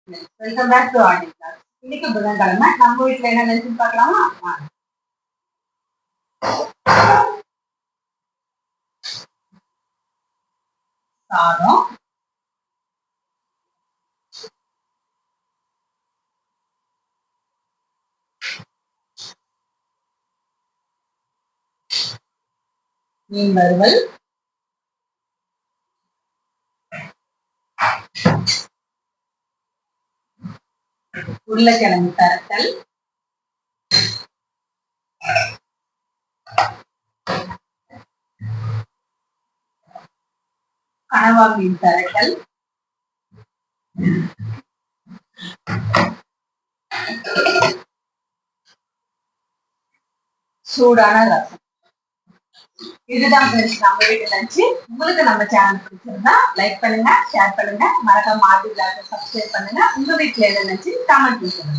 Welcome back to RT class. இன்னைக்கு புதன்கிழமை நம்ம வீட்டுல என்ன லஞ்ச் பார்க்கலாமா? சாதம், மீன் வறுவல், உருளைக்கிழங்கு தரட்டல், கனவா மீன் தரட்டல், சூடான ரசம். இதுதான் ஃப்ரெண்ட்ஸ் நம்ம வீட்டு லஞ்சு. உங்களுக்கு நம்ம சேனல் பிடிச்சிருந்தா லைக் பண்ணுங்க, ஷேர் பண்ணுங்க, மறக்காம ஆர்டி கிளாஸை சப்ஸ்கிரைப் பண்ணுங்க. உங்க வீட்டுல என்ன லஞ்சு கமெண்ட் பண்ணுங்க.